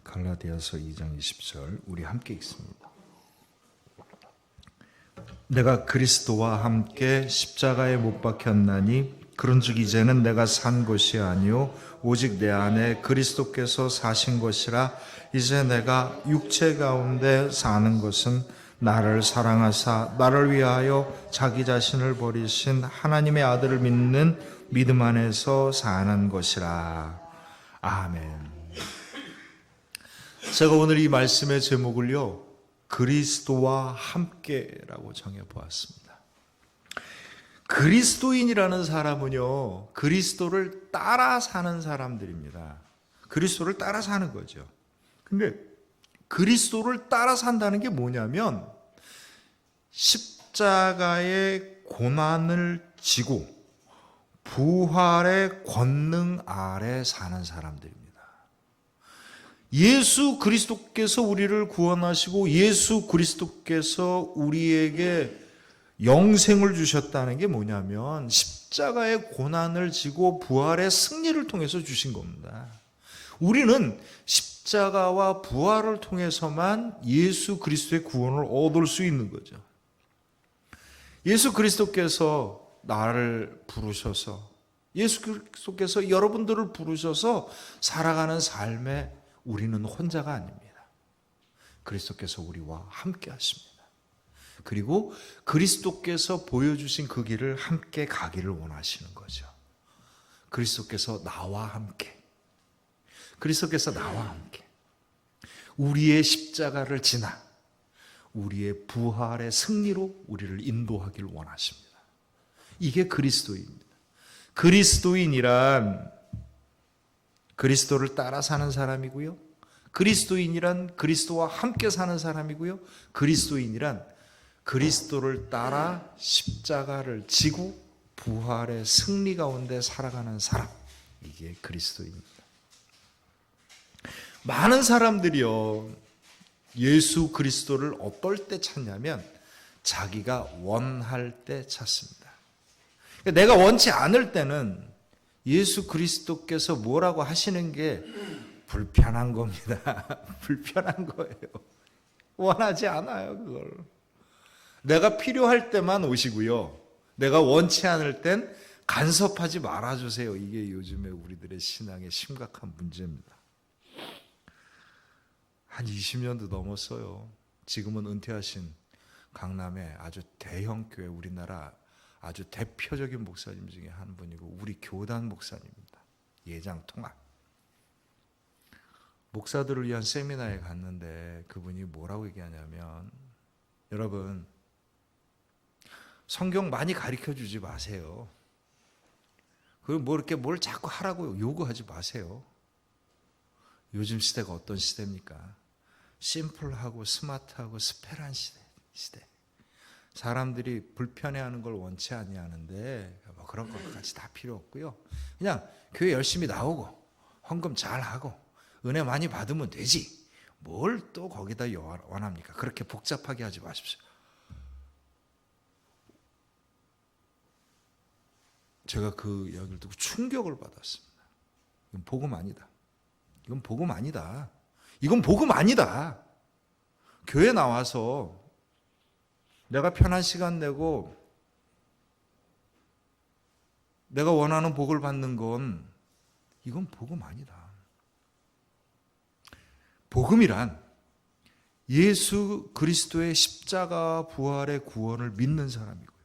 갈라디아서 2장 20절 우리 함께 읽습니다. 내가 그리스도와 함께 십자가에 못 박혔나니 그런즉 이제는 내가 산 것이 아니요 오직 내 안에 그리스도께서 사신 것이라. 이제 내가 육체 가운데 사는 것은 나를 사랑하사 나를 위하여 자기 자신을 버리신 하나님의 아들을 믿는 믿음 안에서 사는 것이라. 아멘. 제가 오늘 이 말씀의 제목을요, 그리스도와 함께라고 정해보았습니다. 그리스도인이라는 사람은요, 그리스도를 따라 사는 사람들입니다. 그리스도를 따라 사는 거죠. 근데 그리스도를 따라 산다는 게 뭐냐면 십자가의 고난을 지고 부활의 권능 아래 사는 사람들입니다. 예수 그리스도께서 우리를 구원하시고 예수 그리스도께서 우리에게 영생을 주셨다는 게 뭐냐면 십자가의 고난을 지고 부활의 승리를 통해서 주신 겁니다. 우리는 십자가와 부활을 통해서만 예수 그리스도의 구원을 얻을 수 있는 거죠. 예수 그리스도께서 나를 부르셔서, 예수 그리스도께서 여러분들을 부르셔서 살아가는 삶에 우리는 혼자가 아닙니다. 그리스도께서 우리와 함께 하십니다. 그리고 그리스도께서 보여주신 그 길을 함께 가기를 원하시는 거죠. 그리스도께서 나와 함께, 그리스도께서 나와 함께 우리의 십자가를 지나 우리의 부활의 승리로 우리를 인도하기를 원하십니다. 이게 그리스도인입니다. 그리스도인이란 그리스도를 따라 사는 사람이고요. 그리스도인이란 그리스도와 함께 사는 사람이고요. 그리스도인이란 그리스도를 따라 십자가를 지고 부활의 승리 가운데 살아가는 사람. 이게 그리스도입니다. 많은 사람들이요, 예수 그리스도를 어떨 때 찾냐면 자기가 원할 때 찾습니다. 내가 원치 않을 때는 예수 그리스도께서 뭐라고 하시는 게 불편한 겁니다. 불편한 거예요. 원하지 않아요, 그걸. 내가 필요할 때만 오시고요. 내가 원치 않을 땐 간섭하지 말아주세요. 이게 요즘에 우리들의 신앙의 심각한 문제입니다. 한 20년도 넘었어요. 지금은 은퇴하신 강남의 아주 대형 교회, 우리나라 아주 대표적인 목사님 중에 한 분이고 우리 교단 목사님입니다. 예장 통합. 목사들을 위한 세미나에 갔는데 그분이 뭐라고 얘기하냐면, 여러분 성경 많이 가르쳐 주지 마세요. 그리고 뭐 이렇게 뭘 자꾸 하라고 요구하지 마세요. 요즘 시대가 어떤 시대입니까? 심플하고 스마트하고 스페란 시대. 사람들이 불편해하는 걸 원치 아니하는데 뭐 그런 것까지 다 필요 없고요. 그냥 교회 열심히 나오고 헌금 잘하고 은혜 많이 받으면 되지. 뭘 또 거기다 원합니까? 그렇게 복잡하게 하지 마십시오. 제가 그 이야기를 듣고 충격을 받았습니다. 이건 복음 아니다. 이건 복음 아니다. 이건 복음 아니다. 교회 나와서 내가 편한 시간 내고 내가 원하는 복을 받는 건 이건 복음 아니다. 복음이란 예수 그리스도의 십자가 부활의 구원을 믿는 사람이고요.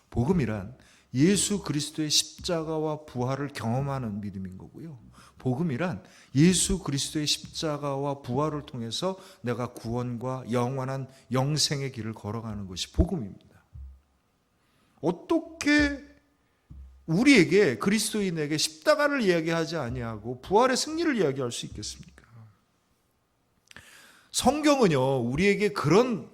복음이란 예수 그리스도의 십자가와 부활을 경험하는 믿음인 거고요. 복음이란 예수 그리스도의 십자가와 부활을 통해서 내가 구원과 영원한 영생의 길을 걸어가는 것이 복음입니다. 어떻게 우리에게, 그리스도인에게 십자가를 이야기하지 아니하고 부활의 승리를 이야기할 수 있겠습니까? 성경은요, 우리에게 그런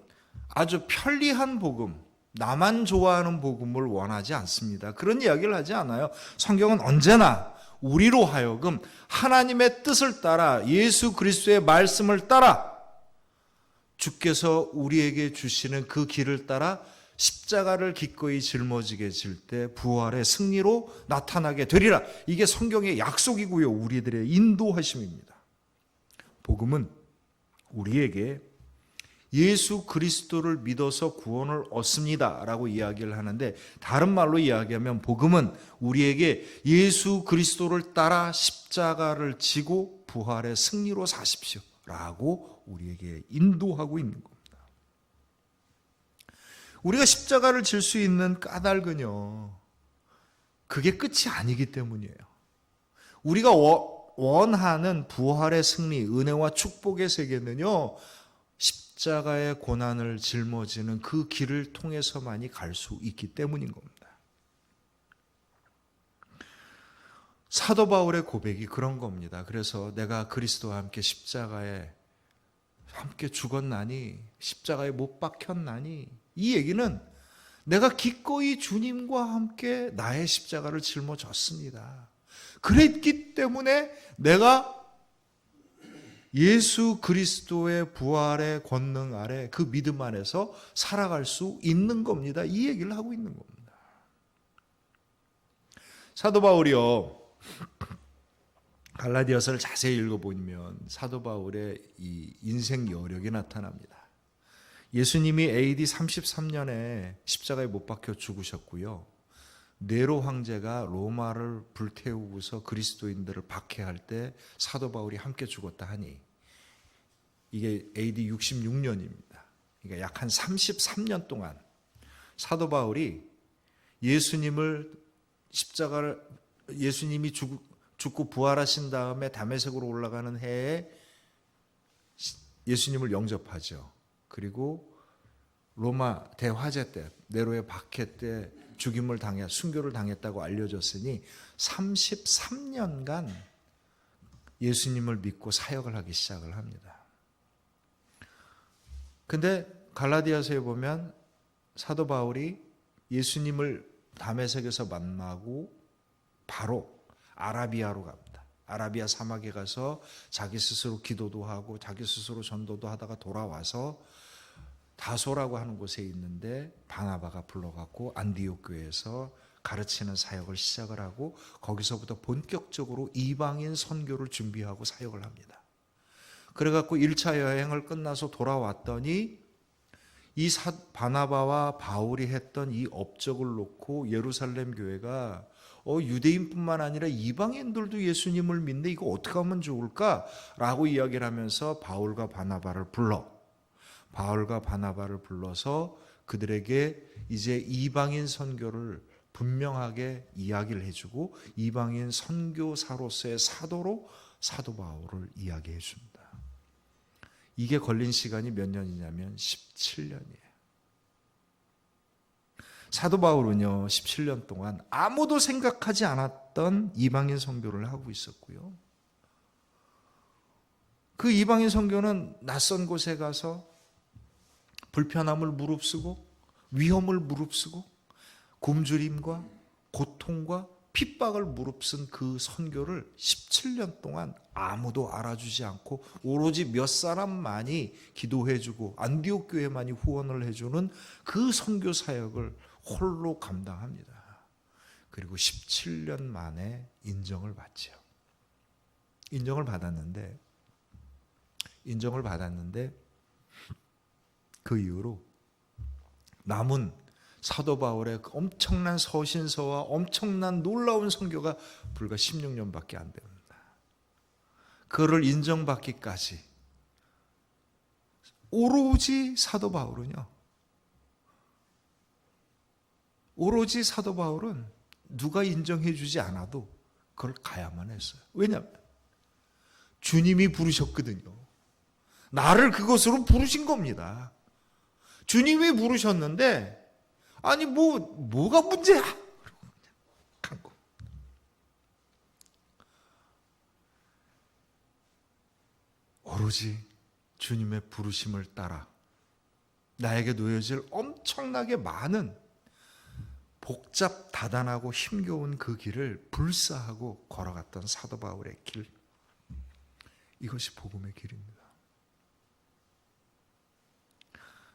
아주 편리한 복음, 나만 좋아하는 복음을 원하지 않습니다. 그런 이야기를 하지 않아요. 성경은 언제나 우리로 하여금 하나님의 뜻을 따라 예수 그리스도의 말씀을 따라 주께서 우리에게 주시는 그 길을 따라 십자가를 기꺼이 짊어지게 질 때 부활의 승리로 나타나게 되리라. 이게 성경의 약속이고요, 우리들의 인도하심입니다. 복음은 우리에게 예수 그리스도를 믿어서 구원을 얻습니다 라고 이야기를 하는데, 다른 말로 이야기하면 복음은 우리에게 예수 그리스도를 따라 십자가를 지고 부활의 승리로 사십시오 라고 우리에게 인도하고 있는 겁니다. 우리가 십자가를 질 수 있는 까닭은요, 그게 끝이 아니기 때문이에요. 우리가 원하는 부활의 승리, 은혜와 축복의 세계는요, 십자가의 고난을 짊어지는 그 길을 통해서만이 갈 수 있기 때문인 겁니다. 사도 바울의 고백이 그런 겁니다. 그래서 내가 그리스도와 함께 십자가에 함께 죽었나니, 십자가에 못 박혔나니, 이 얘기는 내가 기꺼이 주님과 함께 나의 십자가를 짊어졌습니다. 그랬기 때문에 내가 예수 그리스도의 부활의 권능 아래 그 믿음 안에서 살아갈 수 있는 겁니다. 이 얘기를 하고 있는 겁니다. 사도 바울이요, 갈라디아서를 자세히 읽어보면 사도 바울의 이 인생 여력이 나타납니다. 예수님이 AD 33년에 십자가에 못 박혀 죽으셨고요, 네로 황제가 로마를 불태우고서 그리스도인들을 박해할 때 사도 바울이 함께 죽었다 하니 이게 AD 66년입니다. 그러니까 약 한 33년 동안 사도 바울이 예수님이 죽고 부활하신 다음에 다메섹으로 올라가는 해에 예수님을 영접하죠. 그리고 로마 대화제 때, 네로의 박해 때 죽임을 순교를 당했다고 알려졌으니 33년간 예수님을 믿고 사역을 하기 시작을 합니다. 근데 갈라디아서에 보면 사도 바울이 예수님을 다메섹에서 만나고 바로 아라비아로 갑니다. 아라비아 사막에 가서 자기 스스로 기도도 하고 자기 스스로 전도도 하다가 돌아와서 다소라고 하는 곳에 있는데 바나바가 불러갖고 안디옥 교회에서 가르치는 사역을 시작을 하고, 거기서부터 본격적으로 이방인 선교를 준비하고 사역을 합니다. 그래갖고 1차 여행을 끝나서 돌아왔더니 이 바나바와 바울이 했던 이 업적을 놓고 예루살렘 교회가 유대인뿐만 아니라 이방인들도 예수님을 믿네, 이거 어떻게 하면 좋을까라고 이야기를 하면서 바울과 바나바를 불러서 그들에게 이제 이방인 선교를 분명하게 이야기를 해주고 이방인 선교사로서의 사도로 사도 바울을 이야기해 줍니다. 이게 걸린 시간이 몇 년이냐면 17년이에요. 사도 바울은요, 17년 동안 아무도 생각하지 않았던 이방인 선교를 하고 있었고요, 그 이방인 선교는 낯선 곳에 가서 불편함을 무릅쓰고 위험을 무릅쓰고 굶주림과 고통과 핍박을 무릅쓴 그 선교를 17년 동안 아무도 알아주지 않고 오로지 몇 사람만이 기도해주고 안디옥 교회만이 후원을 해주는 그 선교 사역을 홀로 감당합니다. 그리고 17년 만에 인정을 받죠. 인정을 받았는데 그 이후로 남은 사도 바울의 엄청난 서신서와 엄청난 놀라운 선교가 불과 16년밖에 안 됩니다. 그를 인정받기까지 오로지 사도 바울은 누가 인정해 주지 않아도 그걸 가야만 했어요. 왜냐하면 주님이 부르셨거든요. 나를 그것으로 부르신 겁니다. 주님이 부르셨는데 아니 뭐가 문제야? 간 거. 오로지 주님의 부르심을 따라 나에게 놓여질 엄청나게 많은 복잡 다단하고 힘겨운 그 길을 불사하고 걸어갔던 사도 바울의 길, 이것이 복음의 길입니다.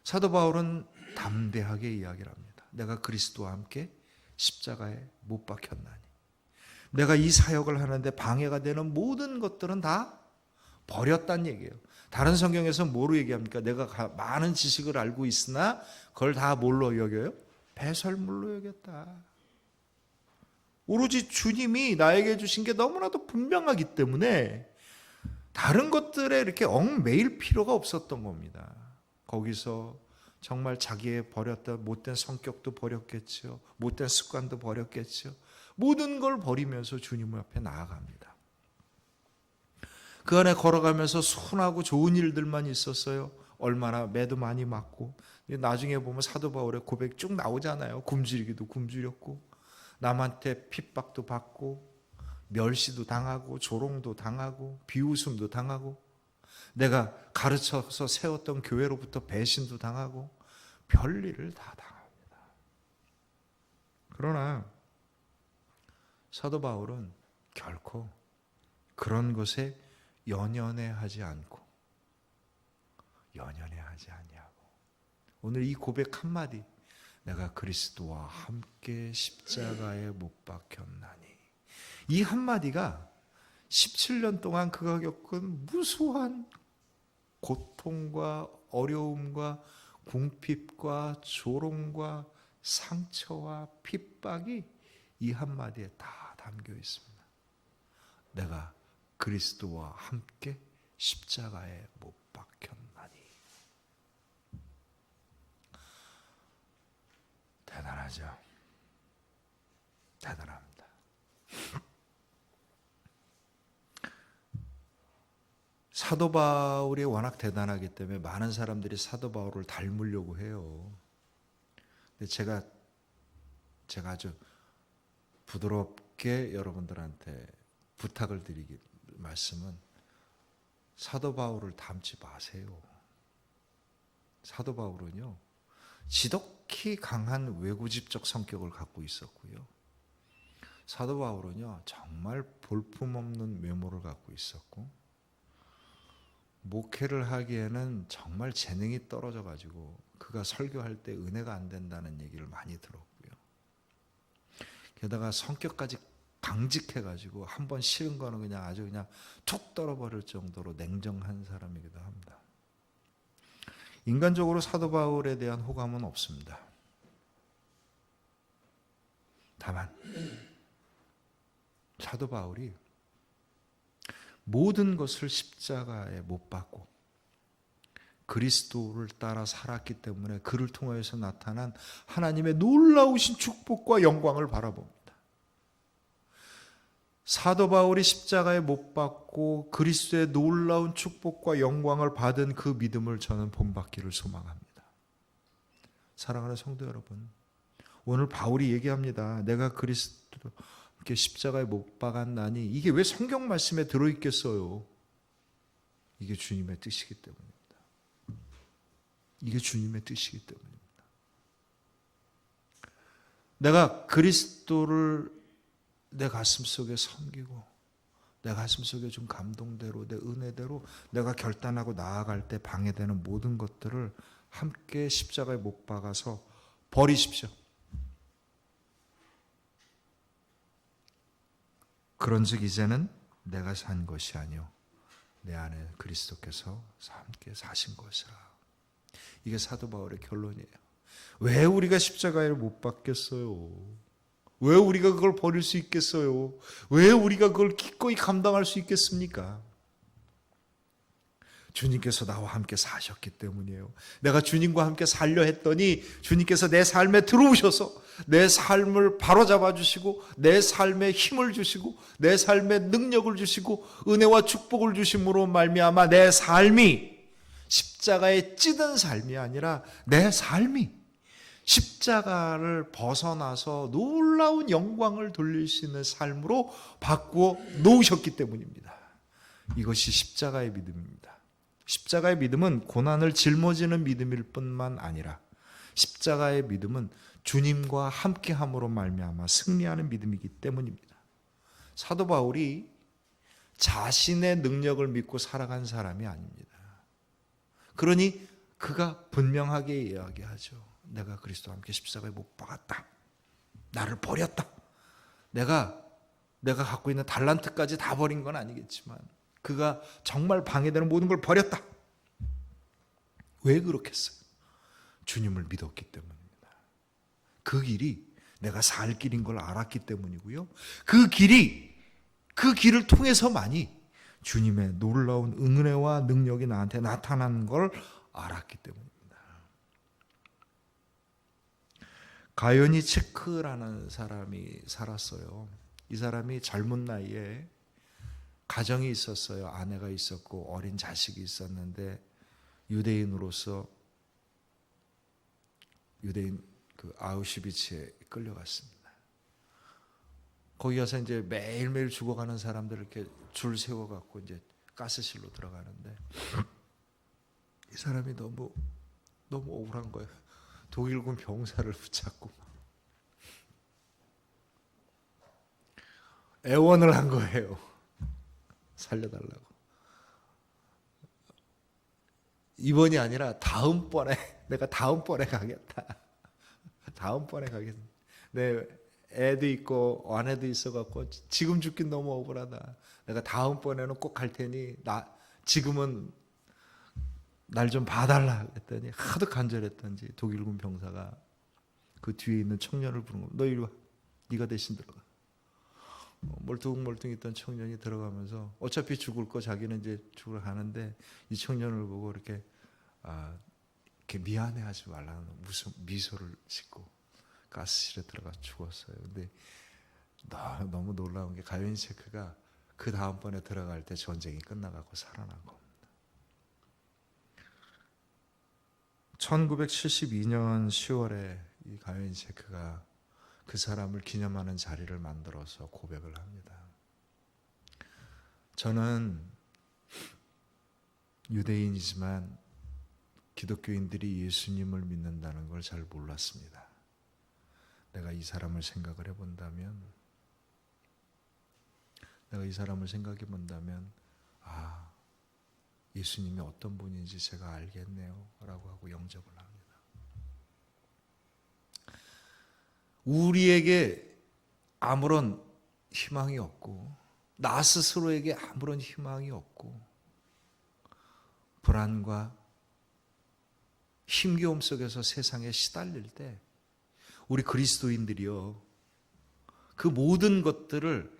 사도 바울은 담대하게 이야기를 합니다. 내가 그리스도와 함께 십자가에 못 박혔나니, 내가 이 사역을 하는데 방해가 되는 모든 것들은 다 버렸다는 얘기예요. 다른 성경에서 뭐로 얘기합니까? 내가 많은 지식을 알고 있으나 그걸 다 뭘로 여겨요? 배설물로 여겼다. 오로지 주님이 나에게 주신 게 너무나도 분명하기 때문에 다른 것들에 이렇게 얽매일 필요가 없었던 겁니다. 거기서 정말 자기의 버렸던 못된 성격도 버렸겠죠. 못된 습관도 버렸겠죠. 모든 걸 버리면서 주님 앞에 나아갑니다. 그 안에 걸어가면서 순하고 좋은 일들만 있었어요. 얼마나 매도 많이 맞고, 나중에 보면 사도 바울의 고백 쭉 나오잖아요. 굶주리기도 굶주렸고, 남한테 핍박도 받고, 멸시도 당하고, 조롱도 당하고, 비웃음도 당하고, 내가 가르쳐서 세웠던 교회로부터 배신도 당하고, 별일을 다 당합니다. 그러나 사도 바울은 결코 그런 것에 연연해하지 않고 연연해하지 아니하고 오늘 이 고백 한마디, 내가 그리스도와 함께 십자가에 못 박혔나니, 이 한마디가 17년 동안 그가 겪은 무수한 고통과 어려움과 궁핍과 조롱과 상처와 핍박이 이 한마디에 다 담겨 있습니다. 내가 그리스도와 함께 십자가에 못 박혔나니. 대단하죠. 대단합니다. 사도 바울이 워낙 대단하기 때문에 많은 사람들이 사도 바울을 닮으려고 해요. 근데 제가 아주 부드럽게 여러분들한테 부탁을 드리기 말씀은, 사도 바울을 닮지 마세요. 사도 바울은요, 지독히 강한 외구집적 성격을 갖고 있었고요. 사도 바울은요, 정말 볼품없는 외모를 갖고 있었고, 목회를 하기에는 정말 재능이 떨어져 가지고 그가 설교할 때 은혜가 안 된다는 얘기를 많이 들었고요. 게다가 성격까지 강직해 가지고 한번 싫은 거는 그냥 아주 그냥 툭 떨어버릴 정도로 냉정한 사람이기도 합니다. 인간적으로 사도 바울에 대한 호감은 없습니다. 다만 사도 바울이 모든 것을 십자가에 못 박고 그리스도를 따라 살았기 때문에 그를 통해서 나타난 하나님의 놀라우신 축복과 영광을 바라봅니다. 사도 바울이 십자가에 못 박고 그리스도의 놀라운 축복과 영광을 받은 그 믿음을 저는 본받기를 소망합니다. 사랑하는 성도 여러분, 오늘 바울이 얘기합니다. 내가 그리스도 이렇게 십자가에 못 박았나니, 이게 왜 성경 말씀에 들어있겠어요? 이게 주님의 뜻이기 때문입니다. 이게 주님의 뜻이기 때문입니다. 내가 그리스도를 내 가슴 속에 섬기고 내 가슴 속에 준 감동대로, 내 은혜대로 내가 결단하고 나아갈 때 방해되는 모든 것들을 함께 십자가에 못 박아서 버리십시오. 그런즉 이제는 내가 산 것이 아니요 내 안에 그리스도께서 함께 사신 것이라. 이게 사도 바울의 결론이에요. 왜 우리가 십자가에 못 박겠어요? 왜 우리가 그걸 버릴 수 있겠어요? 왜 우리가 그걸 기꺼이 감당할 수 있겠습니까? 주님께서 나와 함께 사셨기 때문이에요. 내가 주님과 함께 살려 했더니 주님께서 내 삶에 들어오셔서 내 삶을 바로잡아 주시고 내 삶에 힘을 주시고 내 삶에 능력을 주시고 은혜와 축복을 주심으로 말미암아 내 삶이 십자가에 찌든 삶이 아니라 내 삶이 십자가를 벗어나서 놀라운 영광을 돌릴 수 있는 삶으로 바꾸어 놓으셨기 때문입니다. 이것이 십자가의 믿음입니다. 십자가의 믿음은 고난을 짊어지는 믿음일 뿐만 아니라 십자가의 믿음은 주님과 함께함으로 말미암아 승리하는 믿음이기 때문입니다. 사도 바울이 자신의 능력을 믿고 살아간 사람이 아닙니다. 그러니 그가 분명하게 이야기하죠. 내가 그리스도와 함께 십자가에 못 박았다. 나를 버렸다. 내가 갖고 있는 달란트까지 다 버린 건 아니겠지만 그가 정말 방해되는 모든 걸 버렸다. 왜 그렇겠어요? 주님을 믿었기 때문입니다. 그 길이 내가 살 길인 걸 알았기 때문이고요. 그 길을 통해서만이 주님의 놀라운 은혜와 능력이 나한테 나타난 걸 알았기 때문입니다. 가연이 체크라는 사람이 살았어요. 이 사람이 젊은 나이에 가정이 있었어요. 아내가 있었고 어린 자식이 있었는데 유대인으로서 유대인 그 아우슈비츠에 끌려갔습니다. 거기 가서 이제 매일매일 죽어가는 사람들을 이렇게 줄 세워갖고 이제 가스실로 들어가는데 이 사람이 너무 억울한 거예요. 독일군 병사를 붙잡고 애원을 한 거예요. 살려달라고. 이번이 아니라 다음번에 내가 다음번에 가겠다. 다음번에 가겠다. 내 애도 있고 아내도 있어갖고 지금 죽긴 너무 억울하다. 내가 다음번에는 꼭 갈 테니 지금은 날 좀 봐달라 했더니 하도 간절했던지 독일군 병사가 그 뒤에 있는 청년을 부른 겁니다. 너 이리 와. 네가 대신 들어가. 멀뚱멀뚱했던 청년이 들어가면서 어차피 죽을 거 자기는 이제 죽으러 가는데 이 청년을 보고 이렇게 미안해하지 말라는 무슨 미소를 짓고 가스실에 들어가 죽었어요. 근데 너무 놀라운 게 가연이 체크가 그 다음번에 들어갈 때 전쟁이 끝나가고 살아난 겁니다. 1972년 10월에 이 가연이 체크가 그 사람을 기념하는 자리를 만들어서 고백을 합니다. 저는 유대인이지만 기독교인들이 예수님을 믿는다는 걸 잘 몰랐습니다. 내가 이 사람을 생각해 본다면 예수님이 어떤 분인지 제가 알겠네요 라고 하고 영접을 합니다. 우리에게 아무런 희망이 없고 나 스스로에게 아무런 희망이 없고 불안과 힘겨움 속에서 세상에 시달릴 때 우리 그리스도인들이요 그 모든 것들을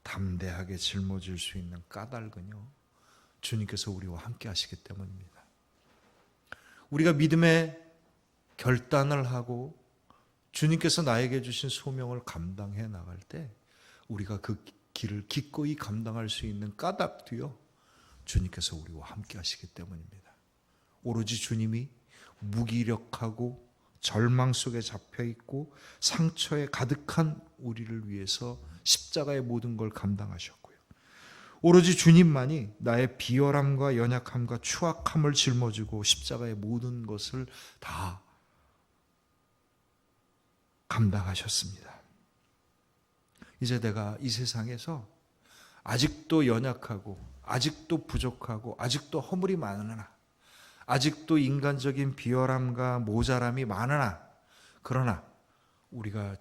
담대하게 짊어질 수 있는 까닭은요 주님께서 우리와 함께 하시기 때문입니다. 우리가 믿음의 결단을 하고 주님께서 나에게 주신 소명을 감당해 나갈 때 우리가 그 길을 기꺼이 감당할 수 있는 까닭도요 주님께서 우리와 함께 하시기 때문입니다. 오로지 주님이 무기력하고 절망 속에 잡혀있고 상처에 가득한 우리를 위해서 십자가의 모든 걸 감당하셨고요. 오로지 주님만이 나의 비열함과 연약함과 추악함을 짊어지고 십자가의 모든 것을 다 감당하셨습니다. 이제 내가 이 세상에서 아직도 연약하고 아직도 부족하고 아직도 허물이 많으나 아직도 인간적인 비열함과 모자람이 많으나 그러나 우리가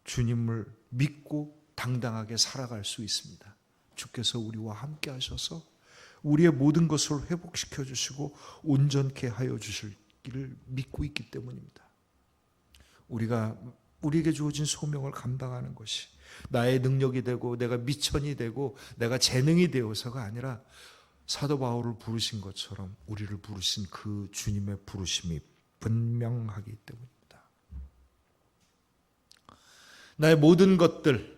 주님을 믿고 당당하게 살아갈 수 있습니다. 주께서 우리와 함께 하셔서 우리의 모든 것을 회복시켜 주시고 온전케 하여 주실 길을 믿고 있기 때문입니다. 우리에게 주어진 소명을 감당하는 것이 나의 능력이 되고 내가 미천이 되고 내가 재능이 되어서가 아니라 사도 바울을 부르신 것처럼 우리를 부르신 그 주님의 부르심이 분명하기 때문입니다. 나의 모든 것들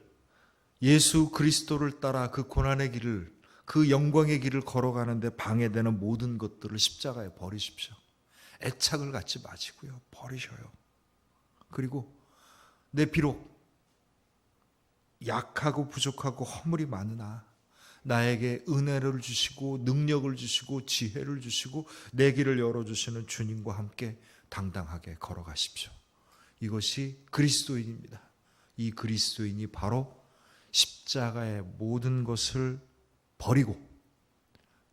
예수 그리스도를 따라 그 고난의 길을 그 영광의 길을 걸어가는데 방해되는 모든 것들을 십자가에 버리십시오. 애착을 갖지 마시고요. 버리셔요. 그리고 내 비록 약하고 부족하고 허물이 많으나 나에게 은혜를 주시고 능력을 주시고 지혜를 주시고 내 길을 열어주시는 주님과 함께 당당하게 걸어가십시오. 이것이 그리스도인입니다. 이 그리스도인이 바로 십자가의 모든 것을 버리고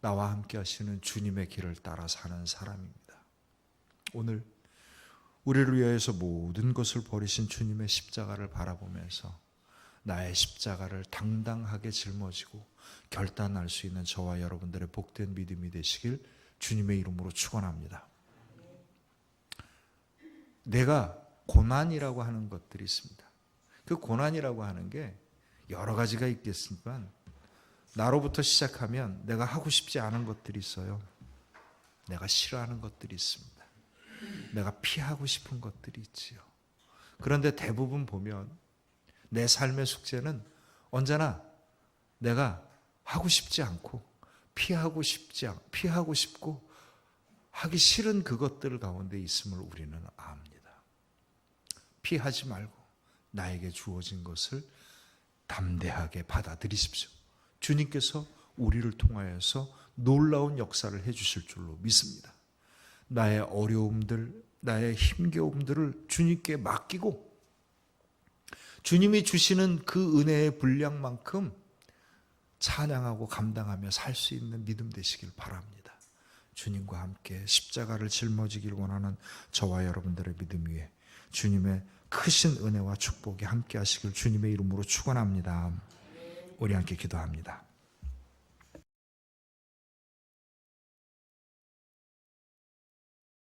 나와 함께 하시는 주님의 길을 따라 사는 사람입니다. 오늘 우리를 위하여서 모든 것을 버리신 주님의 십자가를 바라보면서 나의 십자가를 당당하게 짊어지고 결단할 수 있는 저와 여러분들의 복된 믿음이 되시길 주님의 이름으로 축원합니다. 내가 고난이라고 하는 것들이 있습니다. 그 고난이라고 하는 게 여러 가지가 있겠지만 나로부터 시작하면 내가 하고 싶지 않은 것들이 있어요. 내가 싫어하는 것들이 있습니다. 내가 피하고 싶은 것들이 있지요. 그런데 대부분 보면 내 삶의 숙제는 언제나 내가 하고 싶지 않고 피하고 싶고 하기 싫은 그것들 가운데 있음을 우리는 압니다. 피하지 말고 나에게 주어진 것을 담대하게 받아들이십시오. 주님께서 우리를 통하여서 놀라운 역사를 해주실 줄로 믿습니다. 나의 어려움들, 나의 힘겨움들을 주님께 맡기고 주님이 주시는 그 은혜의 분량만큼 찬양하고 감당하며 살 수 있는 믿음 되시길 바랍니다. 주님과 함께 십자가를 짊어지길 원하는 저와 여러분들의 믿음 위에 주님의 크신 은혜와 축복이 함께 하시길 주님의 이름으로 축원합니다. 우리 함께 기도합니다.